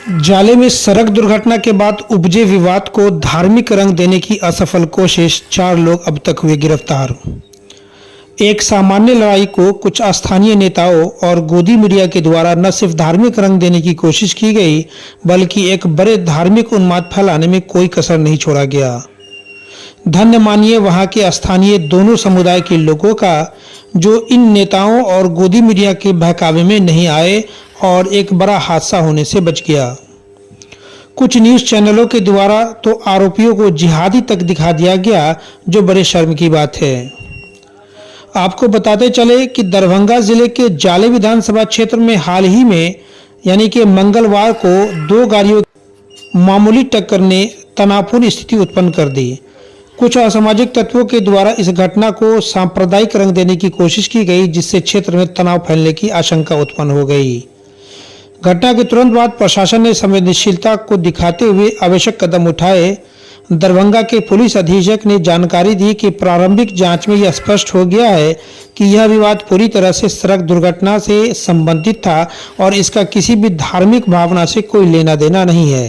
जाले में सड़क दुर्घटना के बाद उपजे विवाद को धार्मिक रंग देने की असफल कोशिश, 4 लोग अब तक हुए गिरफ्तार। एक सामान्य लड़ाई को कुछ स्थानीय नेताओं और गोदी मीडिया के द्वारा न सिर्फ धार्मिक रंग देने की कोशिश की गई, बल्कि एक बड़े धार्मिक उन्माद फैलाने में कोई कसर नहीं छोड़ा गया। धन्य मानिए वहां के स्थानीय दोनों समुदाय के लोगों का, जो इन नेताओं और गोदी मीडिया के बहकावे में नहीं आए और एक बड़ा हादसा होने से बच गया। कुछ न्यूज़ चैनलों के द्वारा तो आरोपियों को जिहादी तक दिखा दिया गया, जो बड़े शर्म की बात है। आपको बताते चले कि दरभंगा जिले के जाले विधानसभा क्षेत्र में हाल ही में यानी कि मंगलवार को 2 गाड़ियों की मामूली टक्कर ने तनावपूर्ण स्थिति उत्पन्न कर दी। कुछ असामाजिक तत्वों के द्वारा इस घटना को सांप्रदायिक रंग देने की कोशिश की गई, जिससे क्षेत्र में तनाव फैलने की आशंका उत्पन्न हो गई। घटना के तुरंत बाद प्रशासन ने संवेदनशीलता को दिखाते हुए आवश्यक कदम उठाए। दरभंगा के पुलिस अधीक्षक ने जानकारी दी कि प्रारंभिक जांच में यह स्पष्ट हो गया है कि यह विवाद पूरी तरह से सड़क दुर्घटना से संबंधित था और इसका किसी भी धार्मिक भावना से कोई लेना देना नहीं है।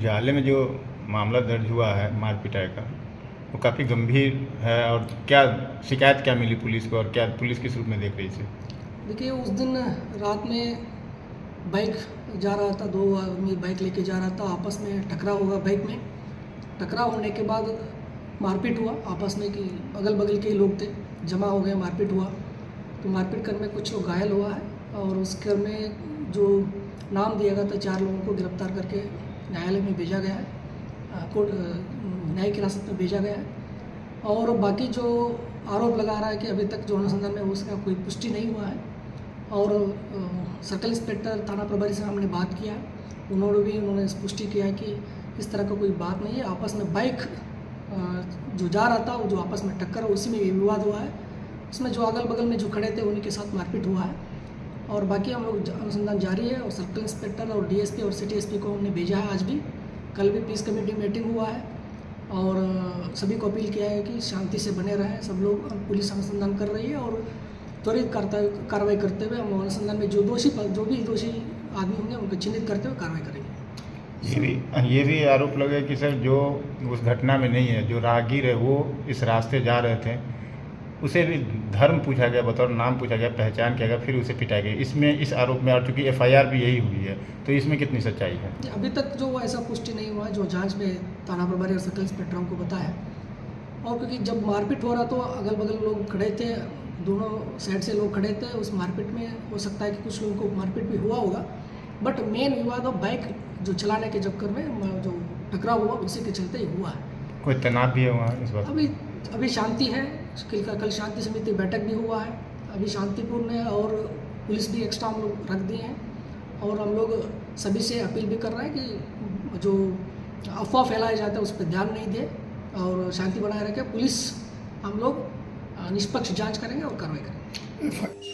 जाले में जो मामला दर्ज हुआ है मारपीटाई का, वो काफ़ी गंभीर है। और क्या शिकायत क्या मिली पुलिस को और क्या पुलिस किस रूप में देख रही थी? देखिए, उस दिन रात में बाइक जा रहा था, 2 आदमी बाइक लेके जा रहा था, आपस में टकराव हुआ। बाइक में टकराव होने के बाद मारपीट हुआ आपस में, कि अगल बगल के लोग थे, जमा हो गए, मारपीट हुआ। तो मारपीट करने में कुछ लोग घायल हुआ है और उस क्रम में जो नाम दिया गया था 4 लोगों को गिरफ्तार करके न्यायालय में भेजा गया है, कोर्ट न्यायिक हिरासत में भेजा गया है। और बाकी जो आरोप लगा रहा है कि अभी तक जो अनुसंधान में उसका कोई पुष्टि नहीं हुआ है। और सर्कल इंस्पेक्टर थाना प्रभारी से हमने बात किया, उन्होंने पुष्टि किया है कि इस तरह का कोई बात नहीं है। आपस में बाइक जो जा रहा था, वो जो आपस में टक्कर, उसी में विवाद हुआ है। उसमें जो अगल बगल में जो खड़े थे उन्हीं के साथ मारपीट हुआ है। और बाकी हम लोग अनुसंधान जारी है। और सर्कल इंस्पेक्टर और डीएसपी और सिटी एसपी को हमने भेजा है आज भी। कल भी पीस कमेटी मीटिंग हुआ है और सभी को अपील किया है कि शांति से बने रहें सब लोग। पुलिस अनुसंधान कर रही है और त्वरित कार्रवाई करते हुए हम अनुसंधान में जो भी दोषी आदमी होंगे उनको चिन्हित करते हुए कार्रवाई करेंगे। ये भी आरोप लगे कि सर जो उस घटना में नहीं है, जो राहगीर है वो इस रास्ते जा रहे थे, उसे भी धर्म पूछा गया, बतौर नाम पूछा गया, पहचान किया गया, फिर उसे पिटाई गई। इसमें इस आरोप में, और चूँकि एफआईआर भी यही हुई है, तो इसमें कितनी सच्चाई है? अभी तक जो ऐसा पुष्टि नहीं हुआ, जो जांच में थाना प्रभारी और सर्कल इंस्पेक्टरों को बताया। और क्योंकि जब मारपीट हो रहा तो अगल बगल लोग खड़े थे, दोनों साइड से लोग खड़े थे। उस मारपीट में हो सकता है कि कुछ लोगों को मारपीट भी हुआ होगा, बट मेन विवाद और बाइक जो चलाने के चक्कर में जो टकराव हुआ उसी के चलते ही हुआ है। कोई तनाव भी है वहाँ इस बात? अभी शांति है। कल शांति समिति बैठक भी हुआ है, अभी शांतिपूर्ण है। और पुलिस भी एक्स्ट्रा हम लोग रख दिए हैं। और हम लोग सभी से अपील भी कर रहे हैं कि जो अफवाह फैलाया जाता है उस पर ध्यान नहीं दे और शांति बनाए रखें। पुलिस हम लोग निष्पक्ष जांच करेंगे और कार्रवाई करेंगे।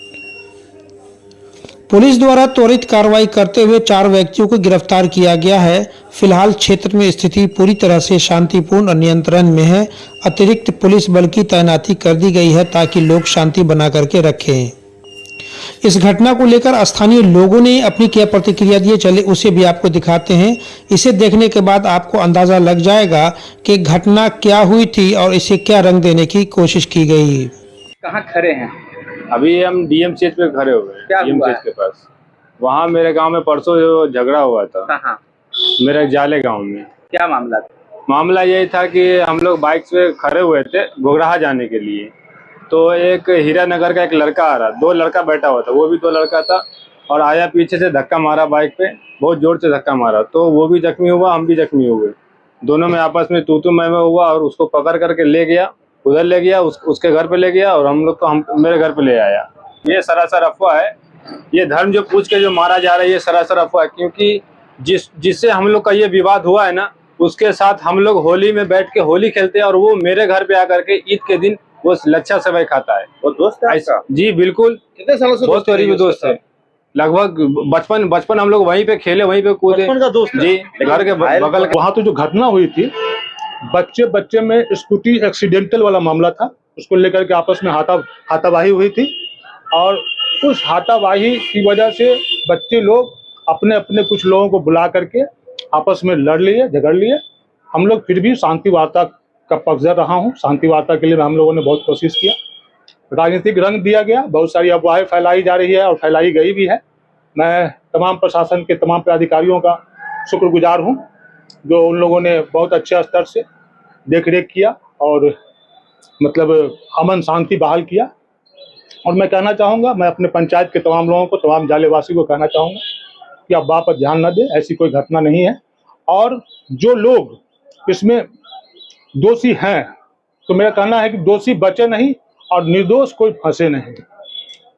पुलिस द्वारा त्वरित कार्रवाई करते हुए 4 व्यक्तियों को गिरफ्तार किया गया है। फिलहाल क्षेत्र में स्थिति पूरी तरह से शांतिपूर्ण और नियंत्रण में है। अतिरिक्त पुलिस बल की तैनाती कर दी गई है ताकि लोग शांति बना करके रखें। इस घटना को लेकर स्थानीय लोगों ने अपनी क्या प्रतिक्रिया दी, चले उसे भी आपको दिखाते हैं। इसे देखने के बाद आपको अंदाजा लग जाएगा कि घटना क्या हुई थी और इसे क्या रंग देने की कोशिश की गई। कहाँ खड़े हैं? अभी हम डीएमसीएच पे खड़े हुए हैं। क्या डीएमसीएच के पास। वहाँ मेरे गांव में परसों जो झगड़ा हुआ था। कहाँ? मेरे जाले गांव में। क्या मामला था? मामला यही था कि हम लोग बाइक पे खड़े हुए थे घोगराहा जाने के लिए। तो एक हीरानगर का एक लड़का आ रहा, 2 लड़का बैठा हुआ था, वो भी 2 लड़का था, और आया पीछे से धक्का मारा बाइक पे, बहुत जोर से धक्का मारा। तो वो भी जख्मी हुआ, हम भी जख्मी हुए। दोनों में आपस में तू मैं हुआ और उसको पकड़ करके ले गया, उधर ले गया, उसके घर पे ले गया और हम लोग को मेरे घर पे ले आया। ये सरासर अफवाह है। ये धर्म जो पूछ के जो मारा जा रहा है, ये सरासर अफवाह है। क्योंकि जिससे हम लोग का ये विवाद हुआ है ना, उसके साथ हम लोग होली में बैठ के होली खेलते हैं और वो मेरे घर पे आकर के ईद के दिन वो लच्छा सेवई खाता है। वो दोस्त है आपका? जी बिल्कुल। कितने सालों से? बहुत करीबी दोस्त है। लगभग बचपन हम लोग वहीं पे खेले, वहीं पे कूदे। बचपन का दोस्त जी, घर के बगल। वहाँ तो जो घटना हुई थी, बच्चे में स्कूटी एक्सीडेंटल वाला मामला था, उसको लेकर के आपस में हाथापाई हुई थी। और उस हाथापाई की वजह से बच्चे लोग अपने अपने कुछ लोगों को बुला करके आपस में लड़ लिए, झगड़ लिए। हम लोग फिर भी शांति वार्ता का पक्षधर रहा हूँ। शांति वार्ता के लिए हम लोगों ने बहुत कोशिश किया। राजनीतिक रंग दिया गया, बहुत सारी अफवाहें फैलाई जा रही है और फैलाई गई भी है। मैं तमाम प्रशासन के तमाम पदाधिकारियों का शुक्रगुजार हूँ, जो उन लोगों ने बहुत अच्छे स्तर से देख रेख किया और मतलब अमन शांति बहाल किया। और मैं कहना चाहूँगा, मैं अपने पंचायत के तमाम लोगों को, तमाम जालेवासी को कहना चाहूँगा कि अफवाह पर ध्यान न दें, ऐसी कोई घटना नहीं है। और जो लोग इसमें दोषी हैं, तो मेरा कहना है कि दोषी बचे नहीं और निर्दोष कोई फंसे नहीं।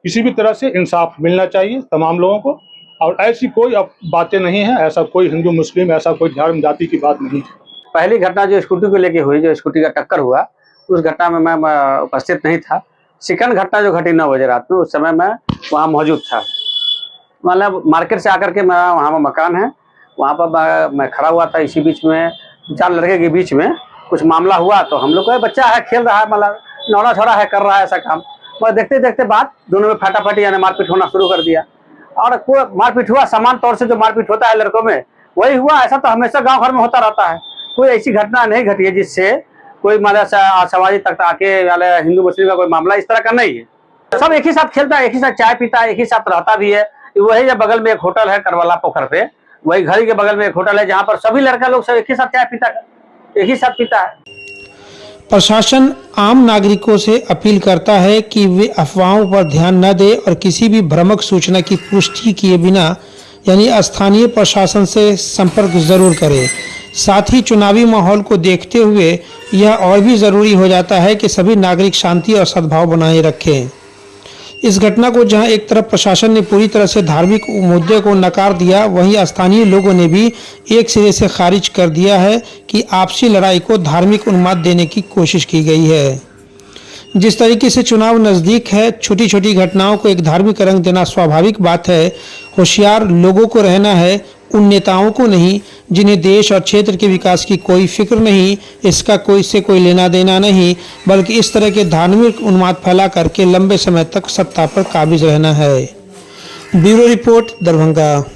किसी भी तरह से इंसाफ मिलना चाहिए तमाम लोगों को। और ऐसी कोई बातें नहीं है, ऐसा कोई हिंदू मुस्लिम, ऐसा कोई धर्म जाति की बात नहीं है। पहली घटना जो स्कूटी को लेके हुई, जो स्कूटी का टक्कर हुआ, उस घटना में मैं उपस्थित नहीं था। सेकंड घटना जो घटी 9 बजे रात में, उस समय मैं वहाँ मौजूद था। मतलब मार्केट से आकर के मेरा वहाँ पर मकान है, वहाँ पर मैं खड़ा हुआ था। इसी बीच में 4 लड़के के बीच में कुछ मामला हुआ। तो हम लोग को बच्चा है, खेल रहा है, मतलब नौना छोड़ा है, कर रहा है ऐसा काम। मगर देखते देखते बात दोनों में फटाफटी यानी मारपीट होना शुरू कर दिया। और कोई मारपीट हुआ, समान तौर से जो मारपीट होता है लड़कों में वही हुआ। ऐसा तो हमेशा गांव भर में होता रहता है। कोई ऐसी घटना नहीं घटी है जिससे कोई मतलब सामाजिक तक आके वाले हिंदू मुस्लिम का कोई मामला इस तरह का नहीं है। सब एक ही साथ खेलता है, एक ही साथ चाय पीता है, एक ही साथ रहता भी है। वही जब बगल में एक होटल है करवाला पोखर पे, वही घर के बगल में एक होटल है जहाँ पर सभी लड़का लोग सब एक ही साथ चाय पीता है, एक ही साथ पीता है। प्रशासन आम नागरिकों से अपील करता है कि वे अफवाहों पर ध्यान न दें और किसी भी भ्रामक सूचना की पुष्टि किए बिना यानी स्थानीय प्रशासन से संपर्क जरूर करें। साथ ही चुनावी माहौल को देखते हुए यह और भी ज़रूरी हो जाता है कि सभी नागरिक शांति और सद्भाव बनाए रखें। इस घटना को जहां एक तरफ प्रशासन ने पूरी तरह से धार्मिक मुद्दे को नकार दिया, वहीं स्थानीय लोगों ने भी एक सिरे से खारिज कर दिया है कि आपसी लड़ाई को धार्मिक उन्माद देने की कोशिश की गई है। जिस तरीके से चुनाव नज़दीक है, छोटी छोटी घटनाओं को एक धार्मिक रंग देना स्वाभाविक बात है। होशियार लोगों को रहना है, उन नेताओं को नहीं जिन्हें देश और क्षेत्र के विकास की कोई फिक्र नहीं, इसका कोई लेना देना नहीं, बल्कि इस तरह के धार्मिक उन्माद फैला करके लंबे समय तक सत्ता पर काबिज रहना है। Bureau report, Darbhanga.